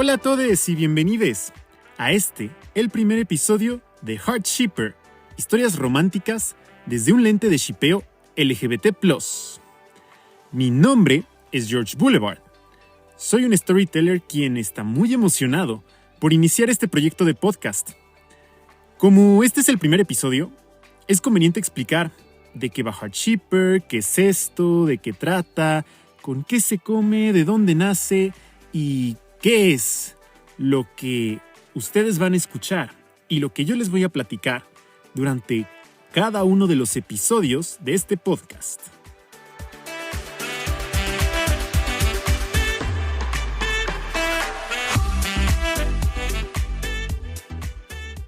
Hola a todos y bienvenidos a el primer episodio de Heart Shipper, historias románticas desde un lente de shipeo LGBT+. Mi nombre es George Boulevard. Soy un storyteller quien está muy emocionado por iniciar este proyecto de podcast. Como este es el primer episodio, es conveniente explicar de qué va Heart Shipper, qué es esto, de qué trata, con qué se come, de dónde nace y qué es lo que ustedes van a escuchar y lo que yo les voy a platicar durante cada uno de los episodios de este podcast.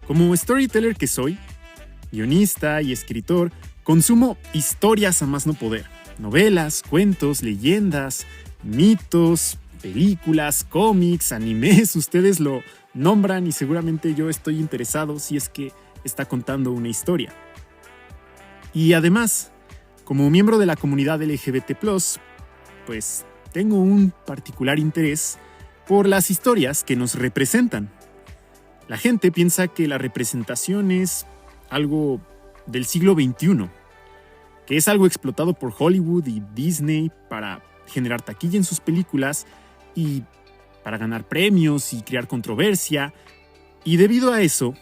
Como storyteller que soy, guionista y escritor, consumo historias a más no poder. Novelas, cuentos, leyendas, mitos, películas, cómics, animes, ustedes lo nombran y seguramente yo estoy interesado si es que está contando una historia. Y además, como miembro de la comunidad LGBT+, pues tengo un particular interés por las historias que nos representan. La gente piensa que la representación es algo del siglo XXI, que es algo explotado por Hollywood y Disney para generar taquilla en sus películas y para ganar premios y crear controversia. Y debido a eso,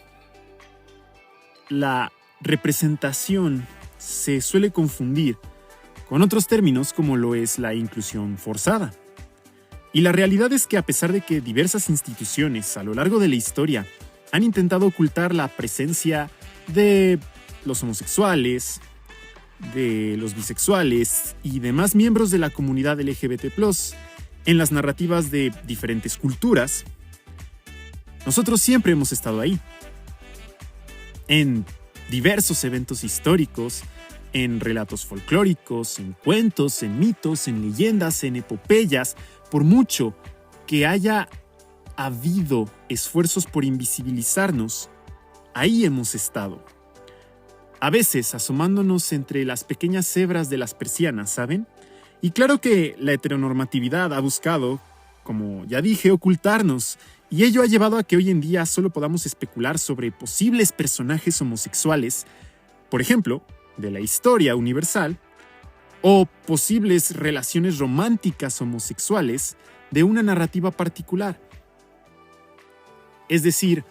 la representación se suele confundir con otros términos como lo es la inclusión forzada. Y la realidad es que a pesar de que diversas instituciones a lo largo de la historia han intentado ocultar la presencia de los homosexuales, de los bisexuales y demás miembros de la comunidad LGBT+, en las narrativas de diferentes culturas, nosotros siempre hemos estado ahí. En diversos eventos históricos, en relatos folclóricos, en cuentos, en mitos, en leyendas, en epopeyas, por mucho que haya habido esfuerzos por invisibilizarnos, ahí hemos estado. A veces asomándonos entre las pequeñas hebras de las persianas, ¿saben? Y claro que la heteronormatividad ha buscado, como ya dije, ocultarnos, y ello ha llevado a que hoy en día solo podamos especular sobre posibles personajes homosexuales, por ejemplo, de la historia universal, o posibles relaciones románticas homosexuales de una narrativa particular. Es decir,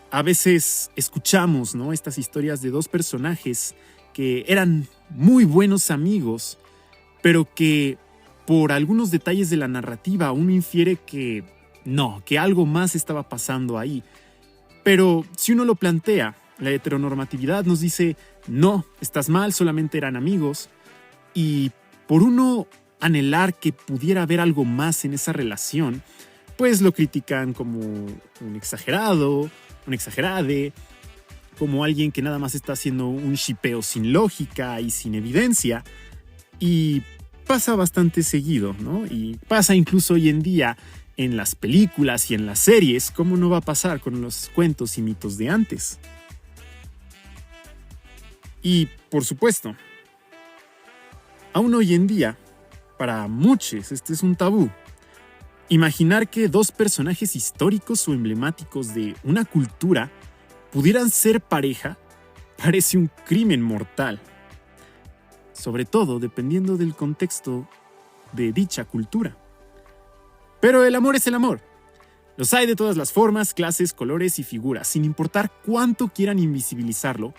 a veces escuchamos, ¿no?, estas historias de dos personajes que eran muy buenos amigos, pero que por algunos detalles de la narrativa uno infiere que no, que algo más estaba pasando ahí. Pero si uno lo plantea, la heteronormatividad nos dice, no, estás mal, solamente eran amigos. Y por uno anhelar que pudiera haber algo más en esa relación, pues lo critican como un exagerado, un exagerade, como alguien que nada más está haciendo un shipeo sin lógica y sin evidencia. Y pasa bastante seguido, ¿no? Y pasa incluso hoy en día en las películas y en las series, ¿cómo no va a pasar con los cuentos y mitos de antes? Y, por supuesto, aún hoy en día, para muchos este es un tabú. Imaginar que dos personajes históricos o emblemáticos de una cultura pudieran ser pareja parece un crimen mortal. Sobre todo dependiendo del contexto de dicha cultura. Pero el amor es el amor. Los hay de todas las formas, clases, colores y figuras, sin importar cuánto quieran invisibilizarlo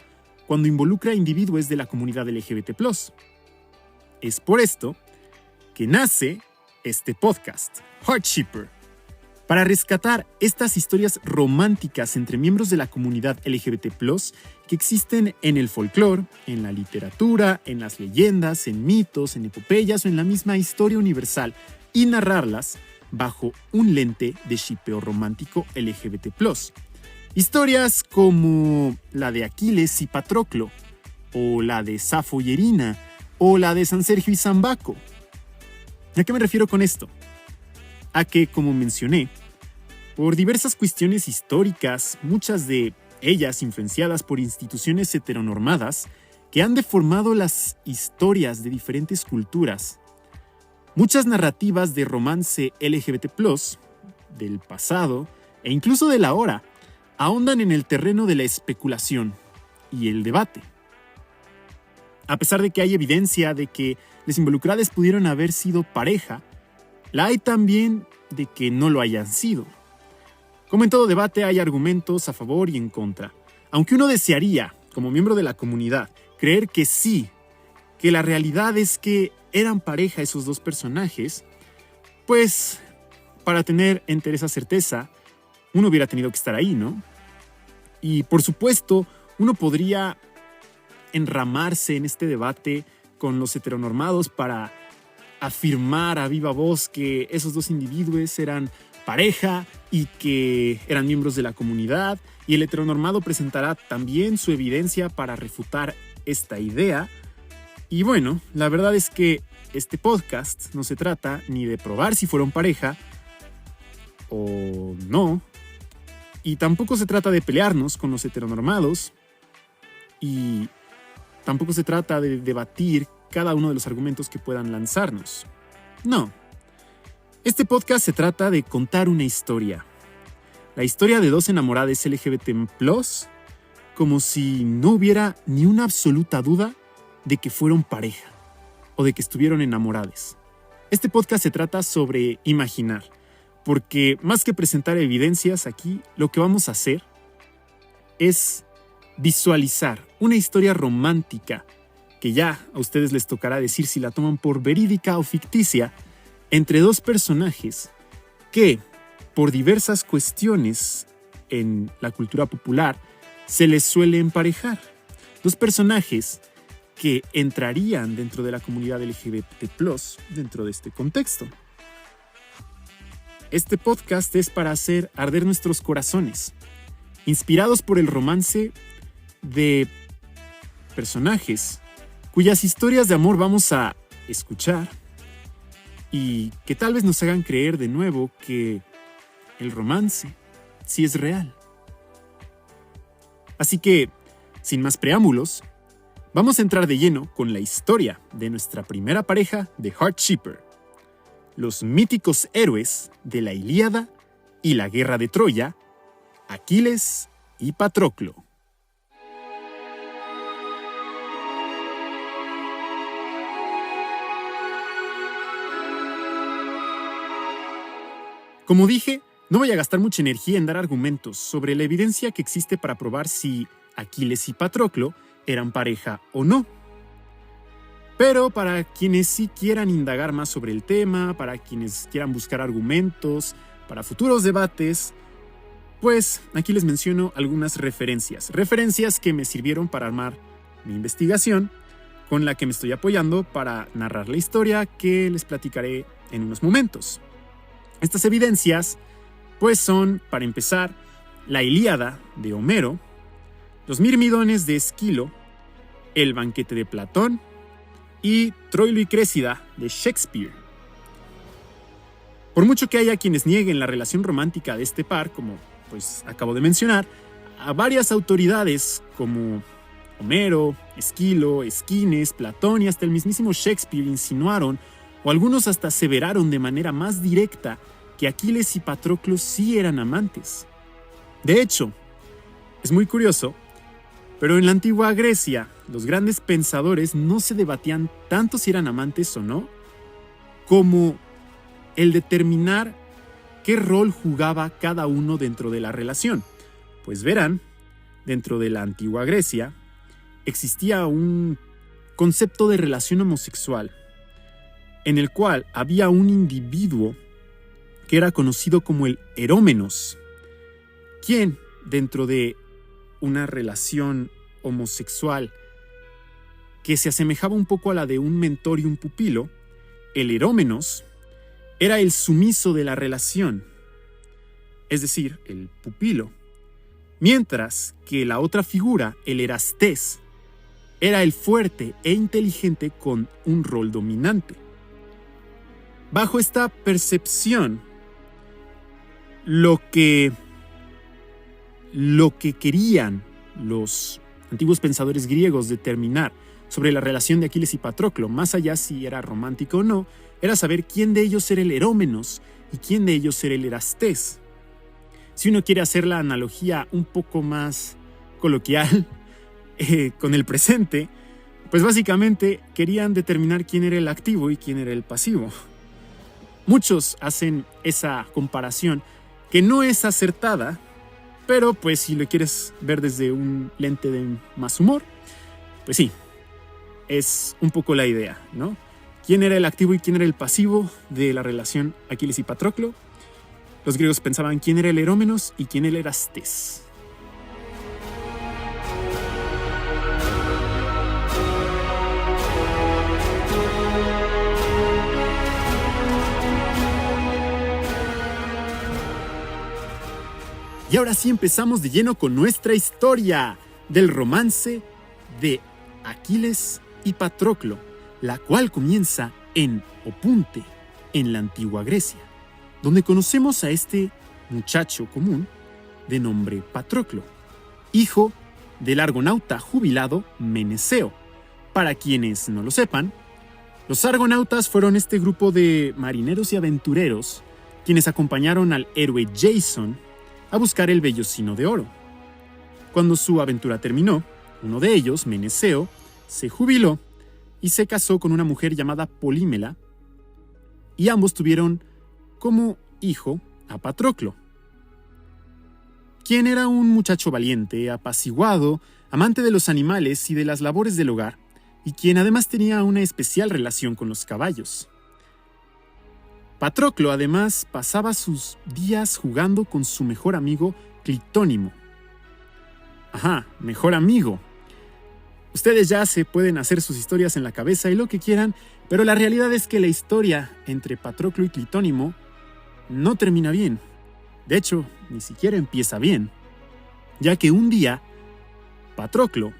cuando involucra a individuos de la comunidad LGBT+. Es por esto que nace este podcast, Heart Shipper, para rescatar estas historias románticas entre miembros de la comunidad LGBT+, que existen en el folclore, en la literatura, en las leyendas, en mitos, en epopeyas o en la misma historia universal, y narrarlas bajo un lente de shipeo romántico LGBT+. Historias como la de Aquiles y Patroclo, o la de Safo y Erina, o la de San Sergio y San Baco. ¿A qué me refiero con esto? A que, como mencioné, por diversas cuestiones históricas, muchas de ellas influenciadas por instituciones heteronormadas que han deformado las historias de diferentes culturas, muchas narrativas de romance LGBT+, del pasado e incluso del ahora ahondan en el terreno de la especulación y el debate. A pesar de que hay evidencia de que los involucrados pudieron haber sido pareja, la hay también de que no lo hayan sido. Como en todo debate, hay argumentos a favor y en contra. Aunque uno desearía, como miembro de la comunidad, creer que sí, que la realidad es que eran pareja esos dos personajes, pues para tener entera esa certeza, uno hubiera tenido que estar ahí, ¿no? Y por supuesto, uno podría enramarse en este debate con los heteronormados para afirmar a viva voz que esos dos individuos eran pareja y que eran miembros de la comunidad, y el heteronormado presentará también su evidencia para refutar esta idea. Y bueno, la verdad es que este podcast no se trata ni de probar si fueron pareja o no, y tampoco se trata de pelearnos con los heteronormados, y tampoco se trata de debatir cada uno de los argumentos que puedan lanzarnos. No. Este podcast se trata de contar una historia. La historia de dos enamoradas LGBT+, como si no hubiera ni una absoluta duda de que fueron pareja o de que estuvieron enamoradas. Este podcast se trata sobre imaginar, porque más que presentar evidencias aquí, lo que vamos a hacer es visualizar una historia romántica que ya a ustedes les tocará decir si la toman por verídica o ficticia, entre dos personajes que, por diversas cuestiones en la cultura popular, se les suele emparejar. Dos personajes que entrarían dentro de la comunidad LGBT+, dentro de este contexto. Este podcast es para hacer arder nuestros corazones, inspirados por el romance de personajes cuyas historias de amor vamos a escuchar y que tal vez nos hagan creer de nuevo que el romance sí es real. Así que, sin más preámbulos, vamos a entrar de lleno con la historia de nuestra primera pareja de Heartshipper, los míticos héroes de la Ilíada y la Guerra de Troya, Aquiles y Patroclo. Como dije, no voy a gastar mucha energía en dar argumentos sobre la evidencia que existe para probar si Aquiles y Patroclo eran pareja o no. Pero para quienes sí quieran indagar más sobre el tema, para quienes quieran buscar argumentos para futuros debates, pues aquí les menciono algunas referencias. Referencias que me sirvieron para armar mi investigación, con la que me estoy apoyando para narrar la historia que les platicaré en unos momentos. Estas evidencias, pues son, para empezar, la Ilíada de Homero, los Mirmidones de Esquilo, el banquete de Platón y Troilo y Créssida de Shakespeare. Por mucho que haya quienes nieguen la relación romántica de este par, como pues acabo de mencionar, a varias autoridades como Homero, Esquilo, Esquines, Platón y hasta el mismísimo Shakespeare insinuaron, o algunos hasta aseveraron de manera más directa, que Aquiles y Patroclo sí eran amantes. De hecho, es muy curioso, pero en la antigua Grecia, los grandes pensadores no se debatían tanto si eran amantes o no, como el determinar qué rol jugaba cada uno dentro de la relación. Pues verán, dentro de la antigua Grecia, existía un concepto de relación homosexual, en el cual había un individuo que era conocido como el erómenos, quien dentro de una relación homosexual que se asemejaba un poco a la de un mentor y un pupilo, el erómenos era el sumiso de la relación, es decir, el pupilo, mientras que la otra figura, el erastés, era el fuerte e inteligente con un rol dominante. Bajo esta percepción, lo que querían los antiguos pensadores griegos determinar sobre la relación de Aquiles y Patroclo, más allá si era romántico o no, era saber quién de ellos era el erómenos y quién de ellos era el Erastés. Si uno quiere hacer la analogía un poco más coloquial con el presente, pues básicamente querían determinar quién era el activo y quién era el pasivo. Muchos hacen esa comparación que no es acertada, pero pues si lo quieres ver desde un lente de más humor, pues sí, es un poco la idea, ¿no? ¿Quién era el activo y quién era el pasivo de la relación Aquiles y Patroclo? Los griegos pensaban quién era el Erómenos y quién era el Erastés. Y ahora sí empezamos de lleno con nuestra historia del romance de Aquiles y Patroclo, la cual comienza en Opunte, en la antigua Grecia, donde conocemos a este muchacho común de nombre Patroclo, hijo del argonauta jubilado Meneceo. Para quienes no lo sepan, los argonautas fueron este grupo de marineros y aventureros quienes acompañaron al héroe Jason a buscar el vellocino de oro. Cuando su aventura terminó, uno de ellos, Meneceo, se jubiló y se casó con una mujer llamada Polímela, y ambos tuvieron como hijo a Patroclo, quien era un muchacho valiente, apaciguado, amante de los animales y de las labores del hogar, y quien además tenía una especial relación con los caballos. Patroclo además pasaba sus días jugando con su mejor amigo Clitónimo. Ajá, mejor amigo. Ustedes ya se pueden hacer sus historias en la cabeza y lo que quieran, pero la realidad es que la historia entre Patroclo y Clitónimo no termina bien. De hecho, ni siquiera empieza bien, ya que un día, Patroclo,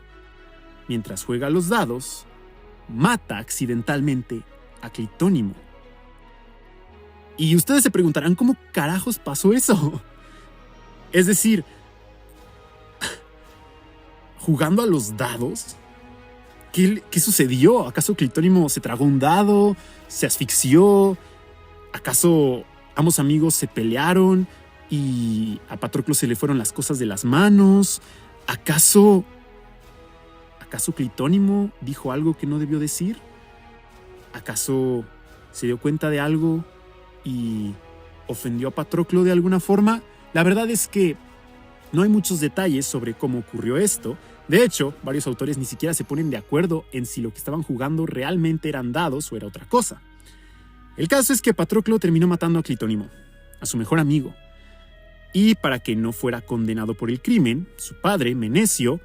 mientras juega a los dados, mata accidentalmente a Clitónimo. Y ustedes se preguntarán, ¿cómo carajos pasó eso? Es decir, ¿jugando a los dados? ¿Qué sucedió? ¿Acaso Clitónimo se tragó un dado? ¿Se asfixió? ¿Acaso ambos amigos se pelearon y a Patroclo se le fueron las cosas de las manos? ¿Acaso Clitónimo dijo algo que no debió decir? ¿Acaso se dio cuenta de algo y ofendió a Patroclo de alguna forma? La verdad es que no hay muchos detalles sobre cómo ocurrió esto. De hecho, varios autores ni siquiera se ponen de acuerdo en si lo que estaban jugando realmente eran dados o era otra cosa. El caso es que Patroclo terminó matando a Clitónimo, a su mejor amigo. Y para que no fuera condenado por el crimen, su padre, Menecio,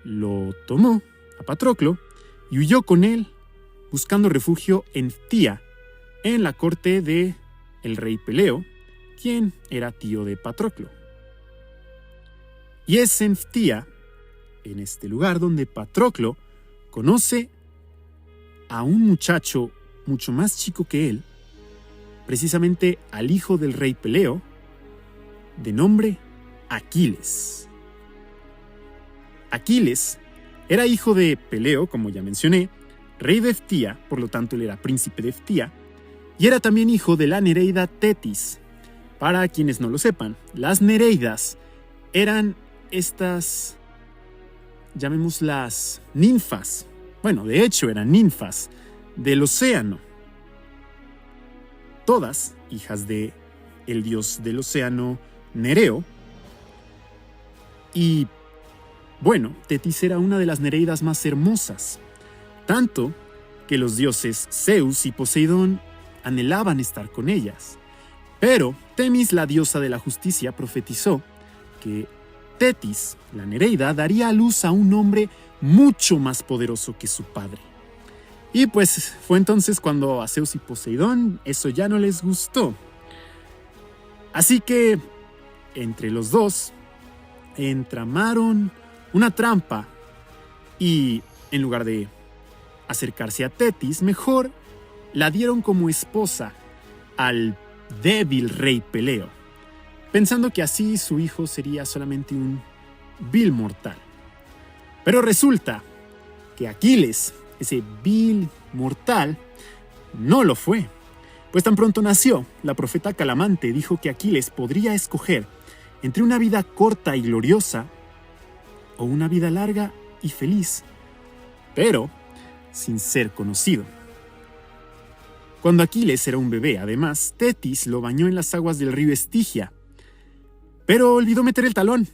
lo tomó a Patroclo y huyó con él, buscando refugio en Ptía, en la corte de el rey Peleo, quien era tío de Patroclo. Y es en Ptía, en este lugar, donde Patroclo conoce a un muchacho mucho más chico que él, precisamente al hijo del rey Peleo, de nombre Aquiles. Aquiles era hijo de Peleo, como ya mencioné, rey de Ptía, por lo tanto él era príncipe de Ptía, y era también hijo de la nereida Tetis. Para quienes no lo sepan, las nereidas eran estas, llamémoslas ninfas, bueno, de hecho eran ninfas del océano, todas hijas de el dios del océano Nereo. Y bueno, Tetis era una de las nereidas más hermosas, tanto que los dioses Zeus y Poseidón anhelaban estar con ellas. Pero Temis, la diosa de la justicia, profetizó que Tetis, la nereida, daría a luz a un hombre mucho más poderoso que su padre. Y pues fue entonces cuando a Zeus y Poseidón eso ya no les gustó. Así que entre los dos entramaron una trampa y en lugar de acercarse a Tetis, mejor la dieron como esposa al débil rey Peleo, pensando que así su hijo sería solamente un vil mortal. Pero resulta que Aquiles, ese vil mortal, no lo fue, Pues tan pronto nació, la profeta Calamante dijo que Aquiles podría escoger entre una vida corta y gloriosa o una vida larga y feliz, pero sin ser conocido. Cuando Aquiles era un bebé, además, Tetis lo bañó en las aguas del río Estigia, pero olvidó meter el talón.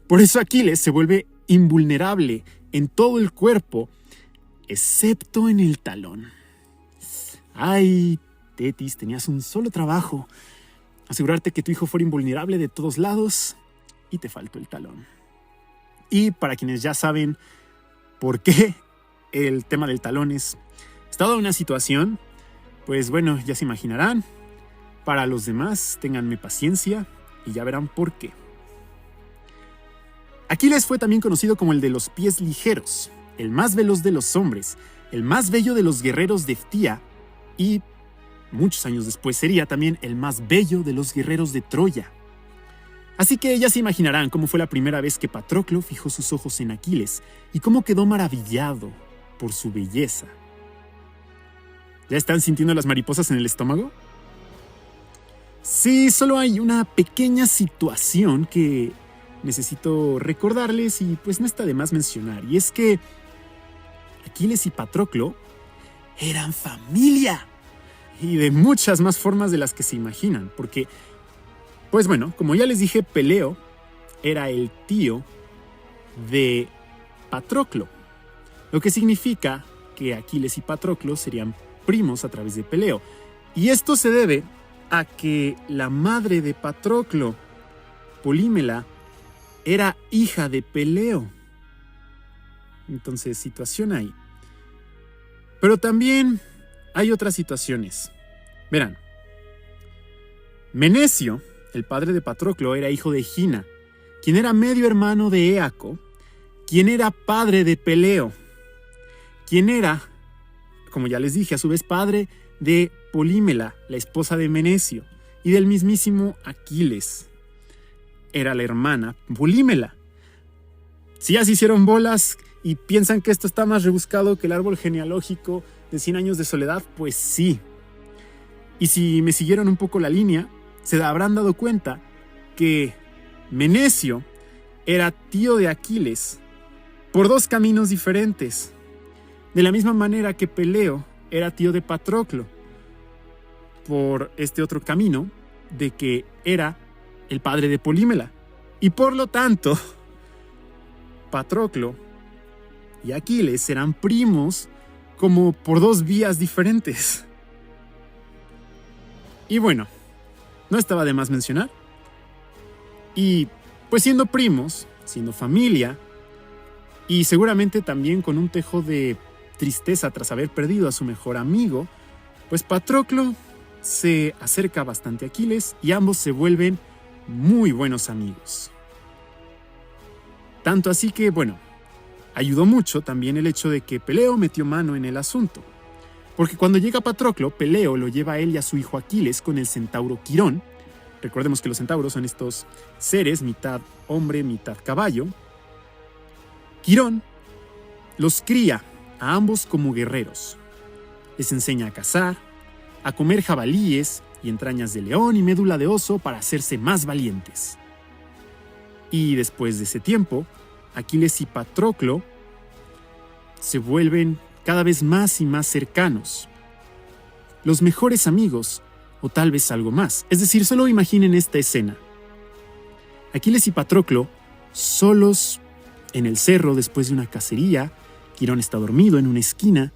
Por eso Aquiles se vuelve invulnerable en todo el cuerpo, excepto en el talón. Ay, Tetis, tenías un solo trabajo: asegurarte que tu hijo fuera invulnerable de todos lados, y te faltó el talón. Y para quienes ya saben por qué el tema del talón es dada una situación, pues bueno, ya se imaginarán. Para los demás, ténganme paciencia y ya verán por qué. Aquiles fue también conocido como el de los pies ligeros, el más veloz de los hombres, el más bello de los guerreros de Ftía y, muchos años después, sería también el más bello de los guerreros de Troya. Así que ya se imaginarán cómo fue la primera vez que Patroclo fijó sus ojos en Aquiles y cómo quedó maravillado por su belleza. ¿Ya están sintiendo las mariposas en el estómago? Sí, solo hay una pequeña situación que necesito recordarles y pues no está de más mencionar, y es que Aquiles y Patroclo eran familia, y de muchas más formas de las que se imaginan, porque, pues bueno, como ya les dije, Peleo era el tío de Patroclo, lo que significa que Aquiles y Patroclo serían primos a través de Peleo, y esto se debe a que la madre de Patroclo, Polímela, era hija de Peleo. Entonces, situación ahí. Pero también hay otras situaciones. Verán, Menecio, el padre de Patroclo, era hijo de Gina, quien era medio hermano de Éaco, quien era padre de Peleo, quien era, como ya les dije, a su vez padre de Polímela, la esposa de Menecio, y del mismísimo Aquiles. Era la hermana Polímela. Si ya se hicieron bolas y piensan que esto está más rebuscado que el árbol genealógico de 100 años de soledad, pues sí. Y si me siguieron un poco la línea, se habrán dado cuenta que Menecio era tío de Aquiles por dos caminos diferentes. De la misma manera que Peleo era tío de Patroclo por este otro camino de que era el padre de Polímela. Y por lo tanto, Patroclo y Aquiles eran primos como por dos vías diferentes. Y bueno, no estaba de más mencionar. Y pues siendo primos, siendo familia, y seguramente también con un tejo de tristeza tras haber perdido a su mejor amigo, pues Patroclo se acerca bastante a Aquiles y ambos se vuelven muy buenos amigos. Tanto así que, bueno, ayudó mucho también el hecho de que Peleo metió mano en el asunto. Porque cuando llega Patroclo, Peleo lo lleva a él y a su hijo Aquiles con el centauro Quirón. Recordemos que los centauros son estos seres, mitad hombre, mitad caballo. Quirón los cría a ambos como guerreros. Les enseña a cazar, a comer jabalíes y entrañas de león y médula de oso para hacerse más valientes. Y después de ese tiempo, Aquiles y Patroclo se vuelven cada vez más y más cercanos. Los mejores amigos, o tal vez algo más. Es decir, solo imaginen esta escena. Aquiles y Patroclo, solos en el cerro después de una cacería. Quirón está dormido en una esquina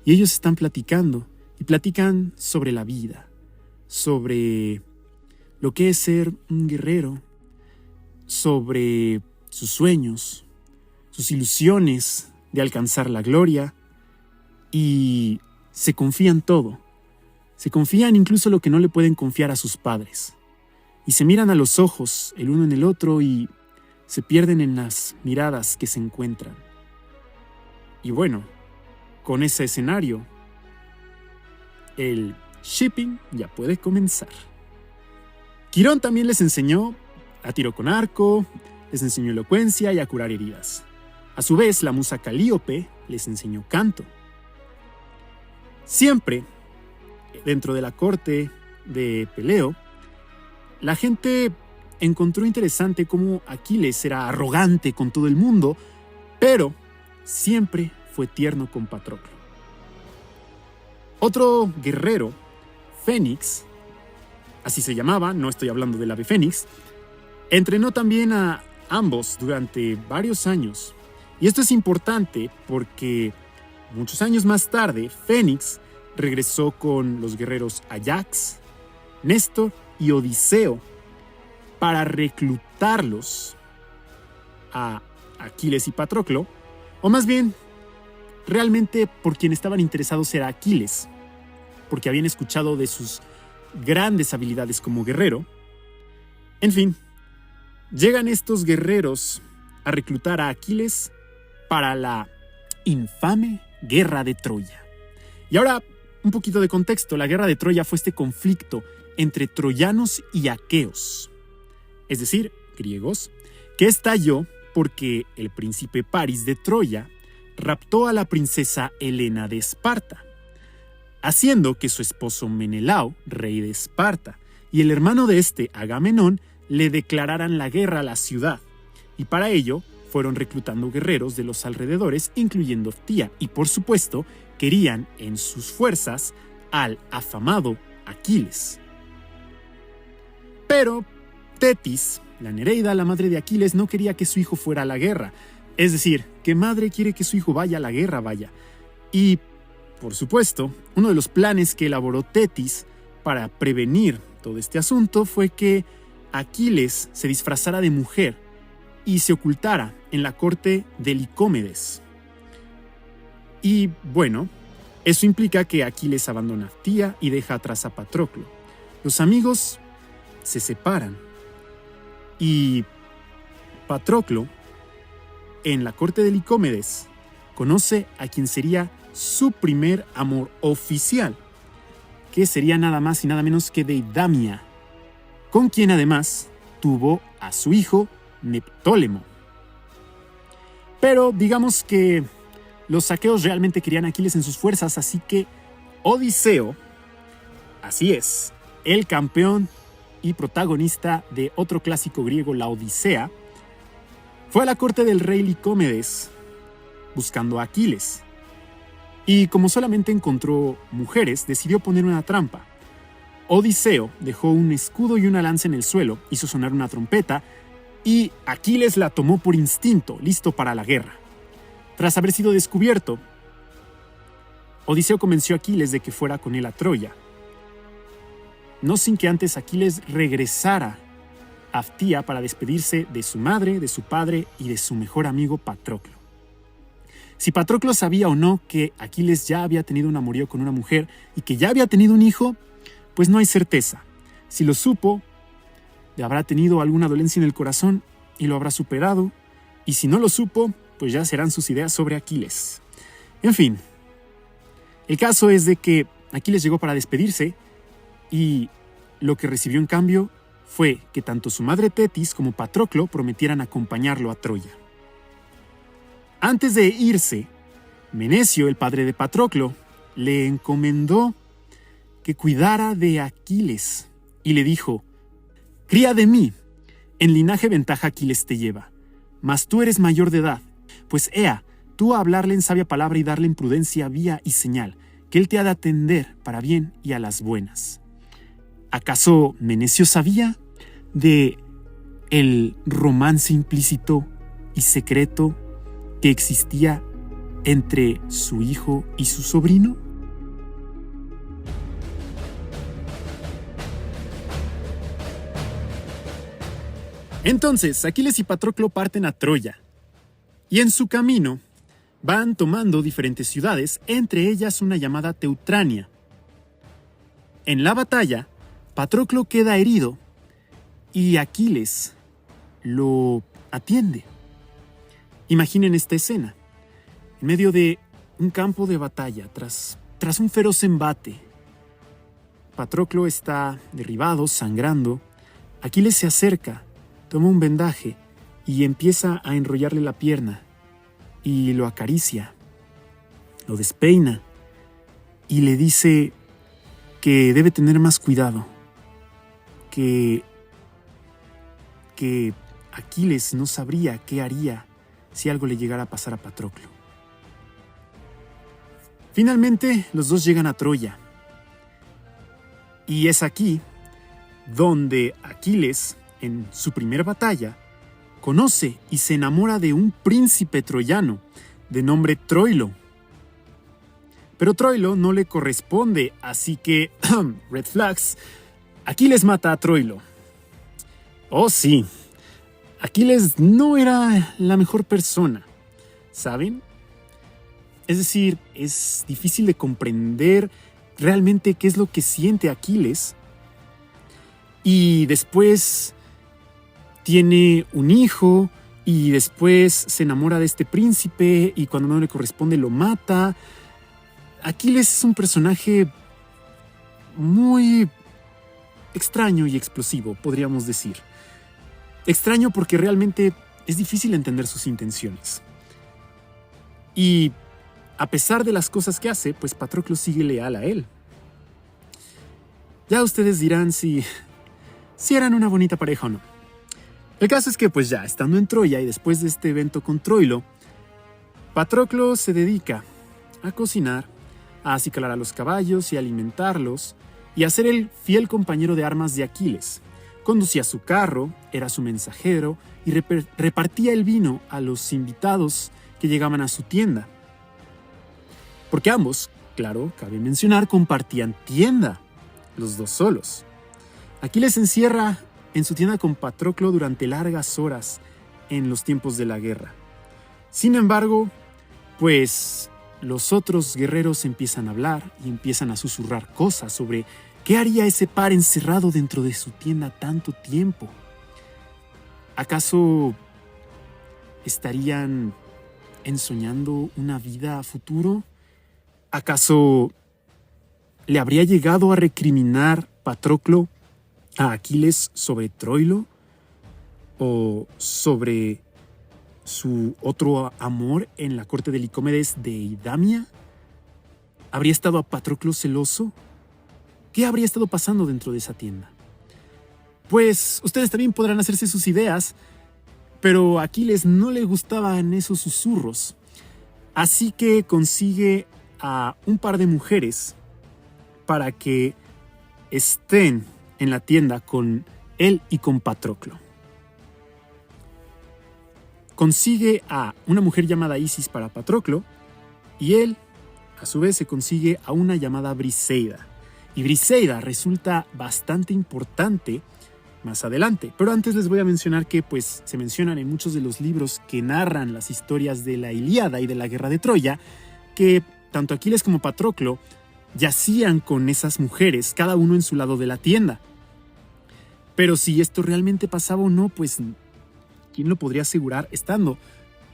y ellos están platicando. Y platican sobre la vida, sobre lo que es ser un guerrero, sobre sus sueños, sus ilusiones de alcanzar la gloria, y se confían todo. Se confían incluso lo que no le pueden confiar a sus padres. Y se miran a los ojos el uno en el otro y se pierden en las miradas que se encuentran. Y bueno, con ese escenario, el shipping ya puede comenzar. Quirón también les enseñó a tiro con arco, les enseñó elocuencia y a curar heridas. A su vez, la musa Calíope les enseñó canto. Siempre dentro de la corte de Peleo, la gente encontró interesante cómo Aquiles era arrogante con todo el mundo, pero siempre fue tierno con Patroclo. Otro guerrero, Fénix, así se llamaba, no estoy hablando del ave Fénix, entrenó también a ambos durante varios años. Y esto es importante porque muchos años más tarde, Fénix regresó con los guerreros Ajax, Néstor y Odiseo para reclutarlos a Aquiles y Patroclo, o más bien, realmente por quien estaban interesados era Aquiles, porque habían escuchado de sus grandes habilidades como guerrero. En fin, llegan estos guerreros a reclutar a Aquiles para la infame Guerra de Troya. Y ahora, un poquito de contexto. La Guerra de Troya fue este conflicto entre troyanos y aqueos, es decir, griegos, que estalló porque el príncipe París de Troya raptó a la princesa Helena de Esparta, haciendo que su esposo Menelao, rey de Esparta, y el hermano de este, Agamenón, le declararan la guerra a la ciudad, y para ello fueron reclutando guerreros de los alrededores, incluyendo Ptía, y por supuesto querían en sus fuerzas al afamado Aquiles. Pero Tetis, la Nereida, la madre de Aquiles, no quería que su hijo fuera a la guerra. Es decir, ¿qué madre quiere que su hijo vaya a la guerra? Y, por supuesto, uno de los planes que elaboró Tetis para prevenir todo este asunto fue que Aquiles se disfrazara de mujer y se ocultara en la corte de Licómedes. Y bueno, eso implica que Aquiles abandona a Ptía y deja atrás a Patroclo. Los amigos se separan y Patroclo, en la corte de Licómedes, conoce a quien sería su primer amor oficial, que sería nada más y nada menos que Deidamia, con quien además tuvo a su hijo Neptólemo. Pero digamos que los aqueos realmente querían a Aquiles en sus fuerzas, así que Odiseo, así es, el campeón y protagonista de otro clásico griego, la Odisea, fue a la corte del rey Licómedes buscando a Aquiles. Y como solamente encontró mujeres, decidió poner una trampa. Odiseo dejó un escudo y una lanza en el suelo, hizo sonar una trompeta y Aquiles la tomó por instinto, listo para la guerra. Tras haber sido descubierto, Odiseo convenció a Aquiles de que fuera con él a Troya, no sin que antes Aquiles regresara a Ptía para despedirse de su madre, de su padre y de su mejor amigo Patroclo. Si Patroclo sabía o no que Aquiles ya había tenido un amorío con una mujer y que ya había tenido un hijo, pues no hay certeza. Si lo supo, habrá tenido alguna dolencia en el corazón y lo habrá superado, y si no lo supo, pues ya serán sus ideas sobre Aquiles. En fin, el caso es de que Aquiles llegó para despedirse y lo que recibió en cambio fue que tanto su madre Tetis como Patroclo prometieran acompañarlo a Troya. Antes de irse, Menecio, el padre de Patroclo, le encomendó que cuidara de Aquiles y le dijo: «Cría de mí, en linaje ventaja Aquiles te lleva, mas tú eres mayor de edad, pues ea, tú a hablarle en sabia palabra y darle en prudencia vía y señal, que él te ha de atender para bien y a las buenas». ¿Acaso Menecio sabía de el romance implícito y secreto que existía entre su hijo y su sobrino? Entonces, Aquiles y Patroclo parten a Troya, y en su camino van tomando diferentes ciudades, entre ellas una llamada Teutrania. En la batalla, Patroclo queda herido y Aquiles lo atiende. Imaginen esta escena. En medio de un campo de batalla, tras un feroz embate, Patroclo está derribado, sangrando. Aquiles se acerca, toma un vendaje y empieza a enrollarle la pierna y lo acaricia, lo despeina y le dice que debe tener más cuidado, que Aquiles no sabría qué haría si algo le llegara a pasar a Patroclo. Finalmente, los dos llegan a Troya. Y es aquí donde Aquiles, en su primera batalla, conoce y se enamora de un príncipe troyano de nombre Troilo. Pero Troilo no le corresponde, así que, red flags, Aquiles mata a Troilo. Oh sí, Aquiles no era la mejor persona, ¿saben? Es decir, es difícil de comprender realmente qué es lo que siente Aquiles. Y después tiene un hijo y después se enamora de este príncipe y cuando no le corresponde lo mata. Aquiles es un personaje muy extraño y explosivo, podríamos decir. Extraño porque realmente es difícil entender sus intenciones. Y a pesar de las cosas que hace, pues Patroclo sigue leal a él. Ya ustedes dirán si eran una bonita pareja o no. El caso es que pues ya, estando en Troya y después de este evento con Troilo, Patroclo se dedica a cocinar, a acicalar a los caballos y alimentarlos, y a ser el fiel compañero de armas de Aquiles. Conducía su carro, era su mensajero y repartía el vino a los invitados que llegaban a su tienda. Porque ambos, claro, cabe mencionar, compartían tienda, los dos solos. Aquiles se encierra en su tienda con Patroclo durante largas horas en los tiempos de la guerra. Sin embargo, pues los otros guerreros empiezan a hablar y empiezan a susurrar cosas sobre qué haría ese par encerrado dentro de su tienda tanto tiempo. ¿Acaso estarían ensoñando una vida a futuro? ¿Acaso le habría llegado a recriminar Patroclo a Aquiles sobre Troilo? ¿O sobre su otro amor en la corte de Licómedes de Idamia? ¿Habría estado a Patroclo celoso? ¿Qué habría estado pasando dentro de esa tienda? Pues ustedes también podrán hacerse sus ideas, pero a Aquiles no le gustaban esos susurros. Así que consigue a un par de mujeres para que estén en la tienda con él y con Patroclo. Consigue a una mujer llamada Isis para Patroclo y él, a su vez, se consigue a una llamada Briseida. Y Briseida resulta bastante importante más adelante. Pero antes les voy a mencionar que pues, se mencionan en muchos de los libros que narran las historias de la Ilíada y de la guerra de Troya, que tanto Aquiles como Patroclo yacían con esas mujeres, cada uno en su lado de la tienda. Pero si esto realmente pasaba o no, pues ¿quién lo podría asegurar estando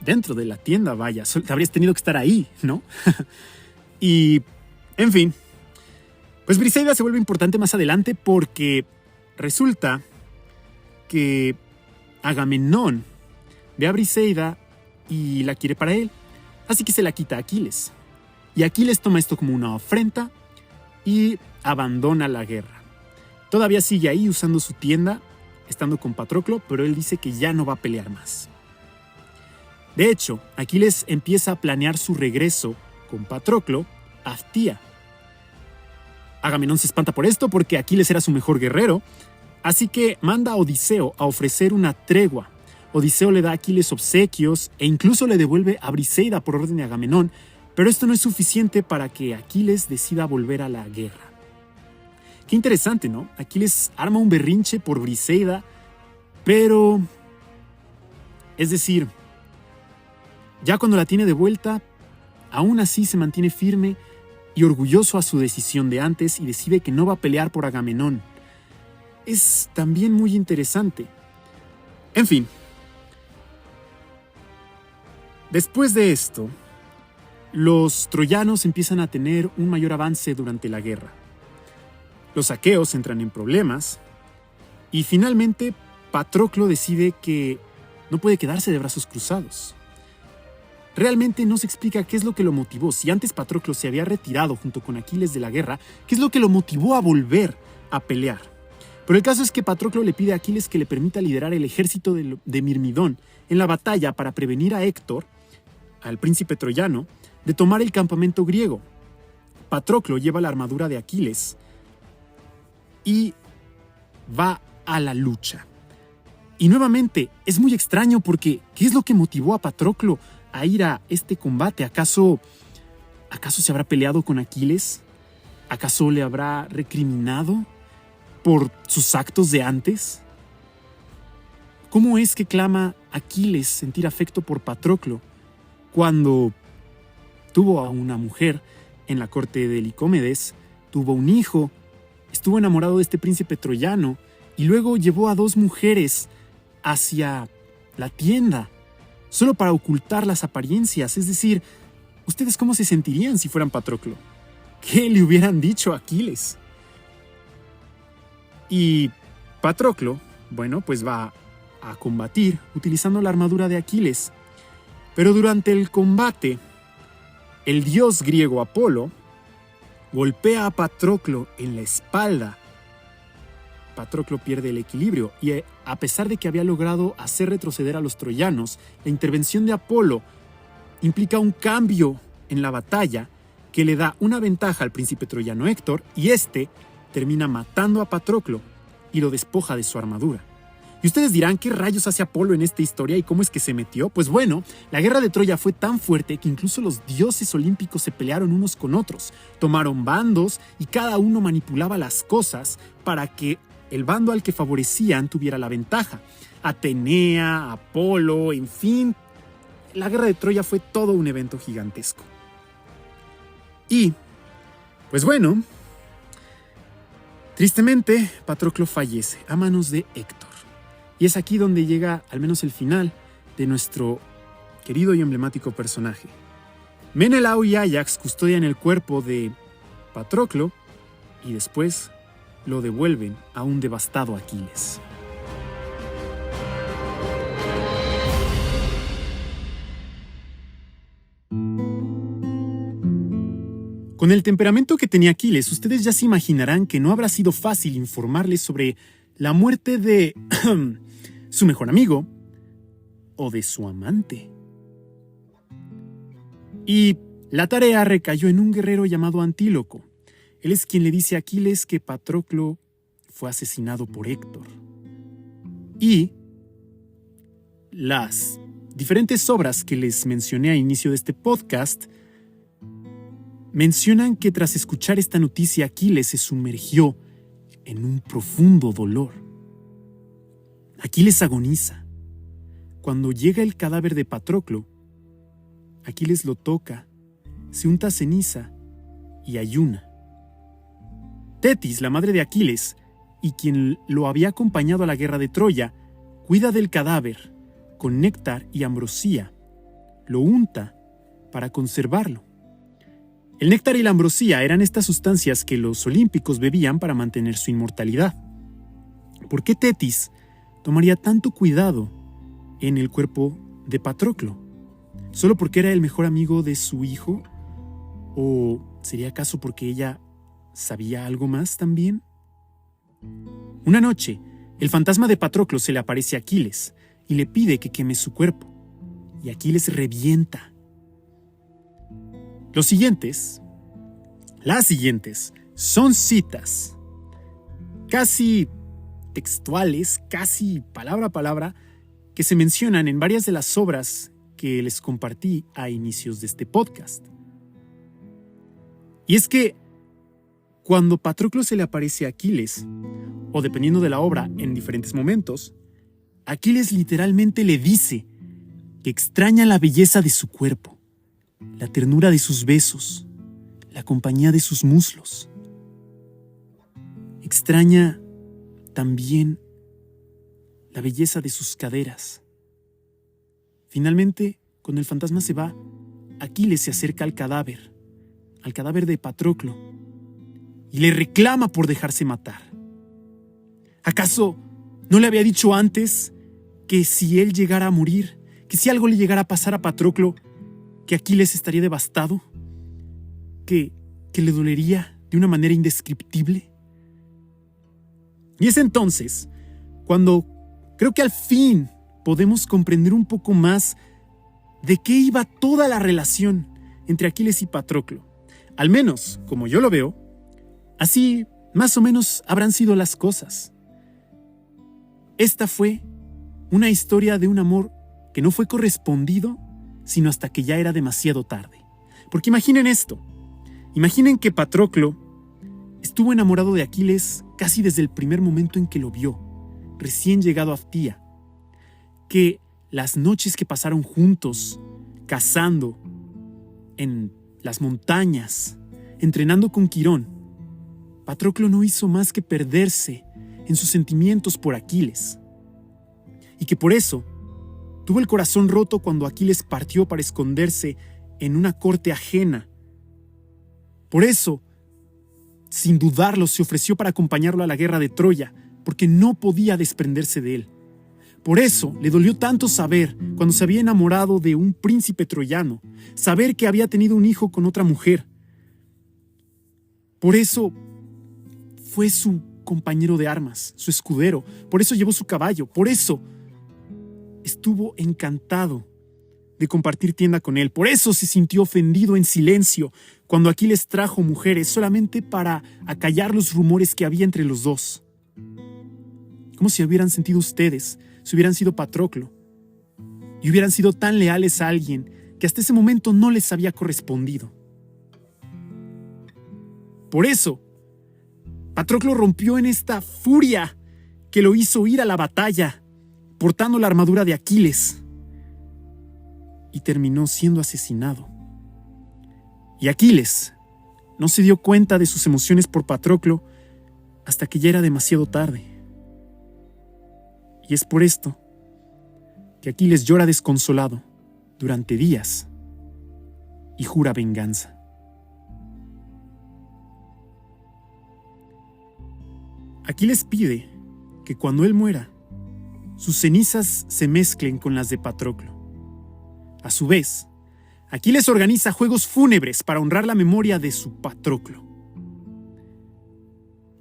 dentro de la tienda? Vaya, habrías tenido que estar ahí, ¿no? Y, en fin, pues Briseida se vuelve importante más adelante porque resulta que Agamenón ve a Briseida y la quiere para él, así que se la quita a Aquiles. Y Aquiles toma esto como una afrenta y abandona la guerra. Todavía sigue ahí usando su tienda, estando con Patroclo, pero él dice que ya no va a pelear más. De hecho, Aquiles empieza a planear su regreso con Patroclo a Phtía. Agamenón se espanta por esto porque Aquiles era su mejor guerrero, así que manda a Odiseo a ofrecer una tregua. Odiseo le da a Aquiles obsequios e incluso le devuelve a Briseida por orden de Agamenón, pero esto no es suficiente para que Aquiles decida volver a la guerra. Qué interesante, ¿no? Aquiles arma un berrinche por Briseida, pero... es decir, ya cuando la tiene de vuelta, aún así se mantiene firme y orgulloso a su decisión de antes y decide que no va a pelear por Agamenón. Es también muy interesante. En fin. Después de esto, los troyanos empiezan a tener un mayor avance durante la guerra. Los aqueos entran en problemas y finalmente Patroclo decide que no puede quedarse de brazos cruzados. realmente no se explica qué es lo que lo motivó. Si antes Patroclo se había retirado junto con Aquiles de la guerra, ¿qué es lo que lo motivó a volver a pelear? Pero el caso es que Patroclo le pide a Aquiles que le permita liderar el ejército de Mirmidón en la batalla para prevenir a Héctor, al príncipe troyano, de tomar el campamento griego. Patroclo lleva la armadura de Aquiles y va a la lucha. Y nuevamente, es muy extraño porque ¿qué es lo que motivó a Patroclo a ir a este combate? ¿Acaso se habrá peleado con Aquiles? ¿Acaso le habrá recriminado por sus actos de antes? ¿Cómo es que clama Aquiles sentir afecto por Patroclo cuando tuvo a una mujer en la corte de Licómedes, tuvo un hijo, estuvo enamorado de este príncipe troyano y luego llevó a 2 mujeres hacia la tienda solo para ocultar las apariencias? Es decir, ¿ustedes cómo se sentirían si fueran Patroclo? ¿Qué le hubieran dicho a Aquiles? Y Patroclo, bueno, pues va a combatir utilizando la armadura de Aquiles. Pero durante el combate, el dios griego Apolo golpea a Patroclo en la espalda. Patroclo pierde el equilibrio y a pesar de que había logrado hacer retroceder a los troyanos, la intervención de Apolo implica un cambio en la batalla que le da una ventaja al príncipe troyano Héctor y este termina matando a Patroclo y lo despoja de su armadura. Y ustedes dirán, ¿qué rayos hace Apolo en esta historia y cómo es que se metió? Pues bueno, la guerra de Troya fue tan fuerte que incluso los dioses olímpicos se pelearon unos con otros, tomaron bandos y cada uno manipulaba las cosas para que el bando al que favorecían tuviera la ventaja. Atenea, Apolo, en fin, la guerra de Troya fue todo un evento gigantesco. Y, pues bueno, tristemente Patroclo fallece a manos de Héctor. Y es aquí donde llega al menos el final de nuestro querido y emblemático personaje. Menelao y Áyax custodian el cuerpo de Patroclo y después lo devuelven a un devastado Aquiles. Con el temperamento que tenía Aquiles, ustedes ya se imaginarán que no habrá sido fácil informarles sobre la muerte de su mejor amigo o de su amante. Y la tarea recayó en un guerrero llamado Antíloco. Él es quien le dice a Aquiles que Patroclo fue asesinado por Héctor. Y las diferentes obras que les mencioné al inicio de este podcast mencionan que tras escuchar esta noticia Aquiles se sumergió en un profundo dolor. Aquiles agoniza. Cuando llega el cadáver de Patroclo, Aquiles lo toca, se unta ceniza y ayuna. Tetis, la madre de Aquiles, y quien lo había acompañado a la guerra de Troya, cuida del cadáver con néctar y ambrosía. Lo unta para conservarlo. El néctar y la ambrosía eran estas sustancias que los olímpicos bebían para mantener su inmortalidad. ¿Por qué Tetis tomaría tanto cuidado en el cuerpo de Patroclo? ¿Solo porque era el mejor amigo de su hijo? ¿O sería acaso porque ella sabía algo más también? Una noche, el fantasma de Patroclo se le aparece a Aquiles y le pide que queme su cuerpo. Y Aquiles revienta. Las siguientes son citas casi textuales, casi palabra a palabra, que se mencionan en varias de las obras que les compartí a inicios de este podcast. Y es que cuando Patroclo se le aparece a Aquiles, o dependiendo de la obra, en diferentes momentos, Aquiles literalmente le dice que extraña la belleza de su cuerpo, la ternura de sus besos, la compañía de sus muslos. Extraña también la belleza de sus caderas. Finalmente, cuando el fantasma se va, Aquiles se acerca al cadáver de Patroclo, y le reclama por dejarse matar. ¿Acaso no le había dicho antes que si él llegara a morir, que si algo le llegara a pasar a Patroclo, que Aquiles estaría devastado, que le dolería de una manera indescriptible. Y es entonces cuando creo que al fin podemos comprender un poco más de qué iba toda la relación entre Aquiles y Patroclo. Al menos, como yo lo veo, así más o menos habrán sido las cosas. Esta fue una historia de un amor que no fue correspondido, sino hasta que ya era demasiado tarde. Porque imaginen esto. Imaginen que Patroclo estuvo enamorado de Aquiles casi desde el primer momento en que lo vio, recién llegado a Ptía. Que las noches que pasaron juntos, cazando en las montañas, entrenando con Quirón, Patroclo no hizo más que perderse en sus sentimientos por Aquiles. Y que por eso tuvo el corazón roto cuando Aquiles partió para esconderse en una corte ajena. Por eso, sin dudarlo, se ofreció para acompañarlo a la guerra de Troya, porque no podía desprenderse de él. Por eso le dolió tanto saber, cuando se había enamorado de un príncipe troyano, saber que había tenido un hijo con otra mujer. Por eso fue su compañero de armas, su escudero. Por eso llevó su caballo. Por eso estuvo encantado de compartir tienda con él. Por eso se sintió ofendido en silencio cuando Aquiles trajo mujeres solamente para acallar los rumores que había entre los dos. ¿Cómo se hubieran sentido ustedes si hubieran sido Patroclo y hubieran sido tan leales a alguien que hasta ese momento no les había correspondido? Por eso, Patroclo rompió en esta furia que lo hizo ir a la batalla, portando la armadura de Aquiles, y terminó siendo asesinado. Y Aquiles no se dio cuenta de sus emociones por Patroclo hasta que ya era demasiado tarde. Y es por esto que Aquiles llora desconsolado durante días y jura venganza. Aquiles pide que cuando él muera, sus cenizas se mezclen con las de Patroclo. A su vez, Aquiles organiza juegos fúnebres para honrar la memoria de su Patroclo.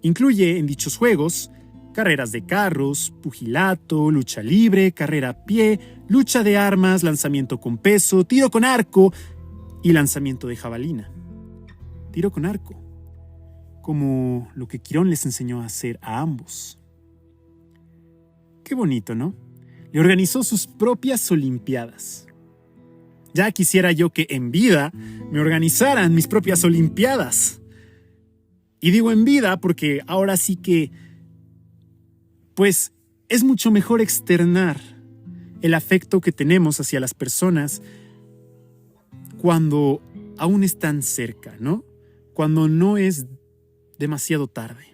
Incluye en dichos juegos carreras de carros, pugilato, lucha libre, carrera a pie, lucha de armas, lanzamiento con peso, tiro con arco y lanzamiento de jabalina. Tiro con arco, como lo que Quirón les enseñó a hacer a ambos. Qué bonito, ¿no? Le organizó sus propias olimpiadas. Ya quisiera yo que en vida me organizaran mis propias olimpiadas. Y digo en vida porque ahora sí que, pues, es mucho mejor externar el afecto que tenemos hacia las personas cuando aún están cerca, ¿no? Cuando no es demasiado tarde.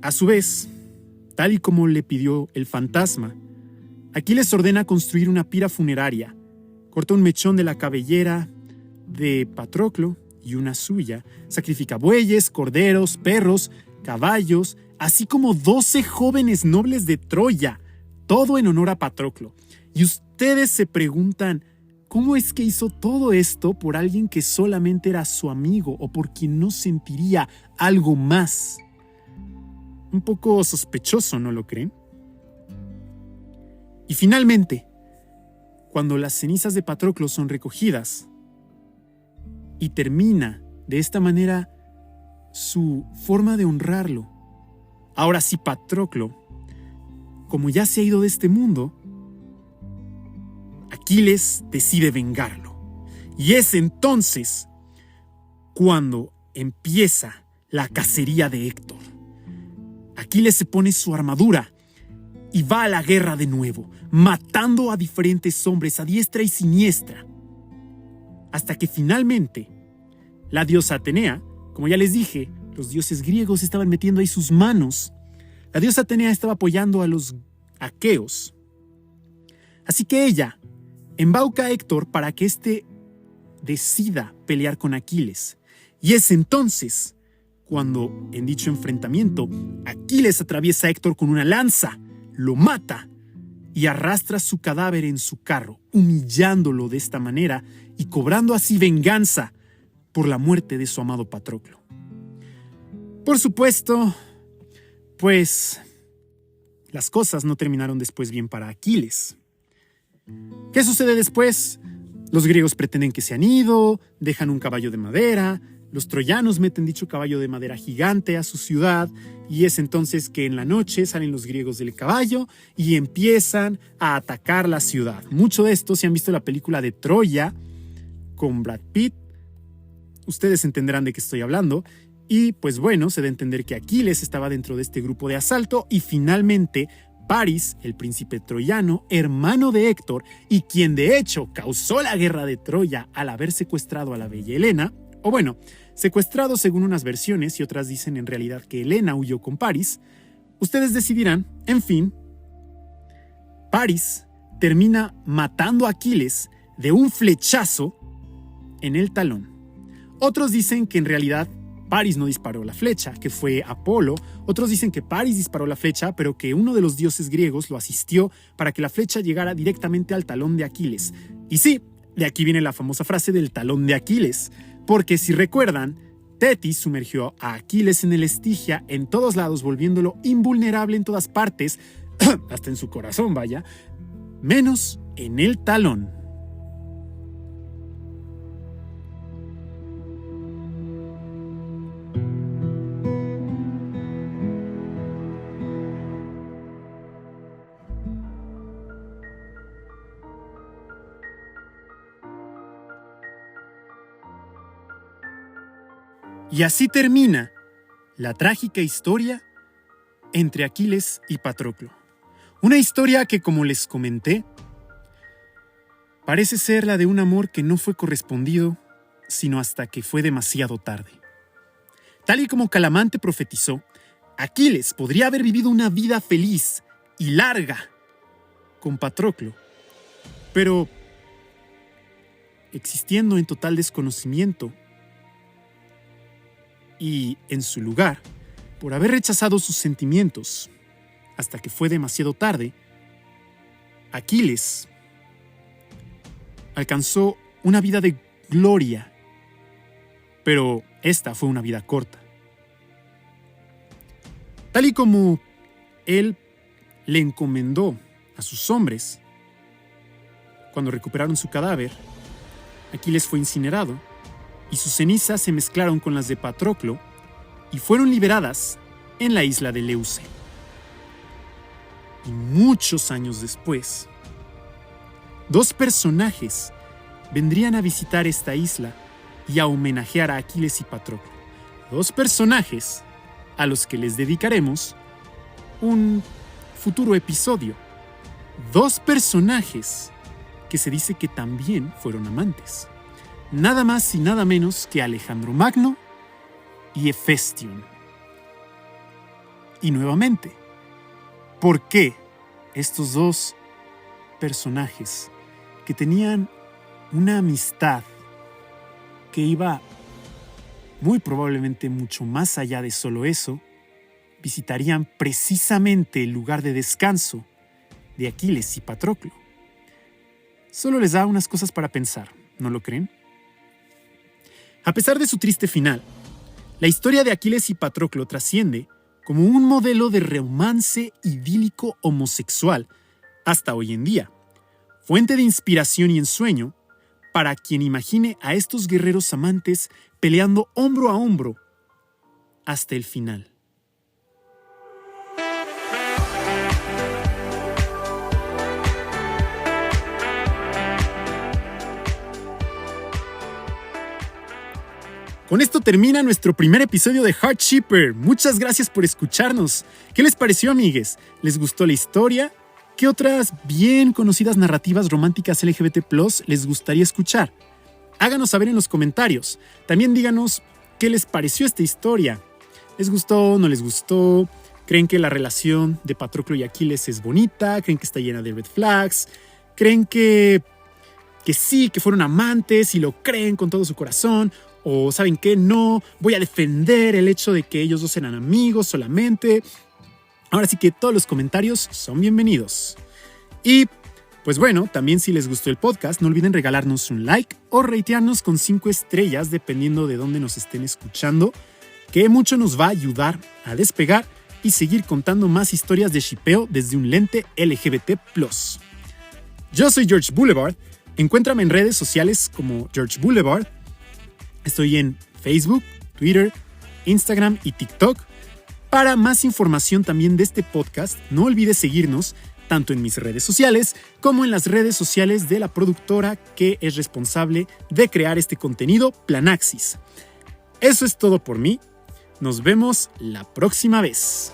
A su vez, tal y como le pidió el fantasma, Aquiles ordena construir una pira funeraria, corta un mechón de la cabellera de Patroclo y una suya, sacrifica bueyes, corderos, perros, caballos, así como 12 jóvenes nobles de Troya, todo en honor a Patroclo. Y ustedes se preguntan, ¿cómo es que hizo todo esto por alguien que solamente era su amigo o por quien no sentiría algo más? Un poco sospechoso, ¿no lo creen? Y finalmente, cuando las cenizas de Patroclo son recogidas y termina de esta manera su forma de honrarlo, ahora sí Patroclo, como ya se ha ido de este mundo, Aquiles decide vengarlo. Y es entonces cuando empieza la cacería de Héctor. Aquiles se pone su armadura y va a la guerra de nuevo, matando a diferentes hombres a diestra y siniestra, hasta que finalmente la diosa Atenea, como ya les dije, los dioses griegos estaban metiendo ahí sus manos. La diosa Atenea estaba apoyando a los aqueos. Así que ella embauca a Héctor para que éste decida pelear con Aquiles. Y es entonces cuando, en dicho enfrentamiento, Aquiles atraviesa a Héctor con una lanza, lo mata y arrastra su cadáver en su carro, humillándolo de esta manera y cobrando así venganza por la muerte de su amado Patroclo. Por supuesto, pues las cosas no terminaron después bien para Aquiles. ¿Qué sucede después? Los griegos pretenden que se han ido, dejan un caballo de madera, los troyanos meten dicho caballo de madera gigante a su ciudad y es entonces que en la noche salen los griegos del caballo y empiezan a atacar la ciudad. Mucho de esto, si han visto la película de Troya con Brad Pitt, ustedes entenderán de qué estoy hablando. Y pues bueno, se da a entender que Aquiles estaba dentro de este grupo de asalto y finalmente Paris, el príncipe troyano, hermano de Héctor y quien de hecho causó la guerra de Troya al haber secuestrado a la bella Helena, o bueno, secuestrado según unas versiones y otras dicen en realidad que Helena huyó con Paris, ustedes decidirán. En fin, Paris termina matando a Aquiles de un flechazo en el talón. Otros dicen que en realidad Paris no disparó la flecha, que fue Apolo. Otros dicen que Paris disparó la flecha, pero que uno de los dioses griegos lo asistió para que la flecha llegara directamente al talón de Aquiles. Y sí, de aquí viene la famosa frase del talón de Aquiles, porque si recuerdan, Tetis sumergió a Aquiles en el Estigia en todos lados, volviéndolo invulnerable en todas partes, hasta en su corazón, vaya, menos en el talón. Y así termina la trágica historia entre Aquiles y Patroclo. Una historia que, como les comenté, parece ser la de un amor que no fue correspondido, sino hasta que fue demasiado tarde. Tal y como Calamante profetizó, Aquiles podría haber vivido una vida feliz y larga con Patroclo, pero existiendo en total desconocimiento, y, en su lugar, por haber rechazado sus sentimientos hasta que fue demasiado tarde, Aquiles alcanzó una vida de gloria, pero esta fue una vida corta. Tal y como él le encomendó a sus hombres, cuando recuperaron su cadáver, Aquiles fue incinerado y sus cenizas se mezclaron con las de Patroclo y fueron liberadas en la isla de Leuce. Y muchos años después, dos personajes vendrían a visitar esta isla y a homenajear a Aquiles y Patroclo. Dos personajes a los que les dedicaremos un futuro episodio. Dos personajes que se dice que también fueron amantes. Nada más y nada menos que Alejandro Magno y Hefestión. Y nuevamente, ¿por qué estos dos personajes que tenían una amistad que iba muy probablemente mucho más allá de solo eso, visitarían precisamente el lugar de descanso de Aquiles y Patroclo? Solo les da unas cosas para pensar, ¿no lo creen? A pesar de su triste final, la historia de Aquiles y Patroclo trasciende como un modelo de romance idílico homosexual hasta hoy en día, fuente de inspiración y ensueño para quien imagine a estos guerreros amantes peleando hombro a hombro hasta el final. Con esto termina nuestro primer episodio de Heart Shipper. Muchas gracias por escucharnos. ¿Qué les pareció, amigues? ¿Les gustó la historia? ¿Qué otras bien conocidas narrativas románticas LGBT+ les gustaría escuchar? Háganos saber en los comentarios. También díganos qué les pareció esta historia. ¿Les gustó? ¿No les gustó? ¿Creen que la relación de Patroclo y Aquiles es bonita? ¿Creen que está llena de red flags? ¿Creen que sí, que fueron amantes y lo creen con todo su corazón? ¿O saben qué? No, voy a defender el hecho de que ellos dos eran amigos solamente. Ahora sí que todos los comentarios son bienvenidos. Y pues bueno, también si les gustó el podcast, no olviden regalarnos un like o ratearnos con 5 estrellas dependiendo de dónde nos estén escuchando, que mucho nos va a ayudar a despegar y seguir contando más historias de shipeo desde un lente LGBT+. Yo soy George Boulevard, encuéntrame en redes sociales como George Boulevard. Estoy en Facebook, Twitter, Instagram y TikTok. Para más información también de este podcast, no olvides seguirnos tanto en mis redes sociales como en las redes sociales de la productora que es responsable de crear este contenido, Planaxis. Eso es todo por mí. Nos vemos la próxima vez.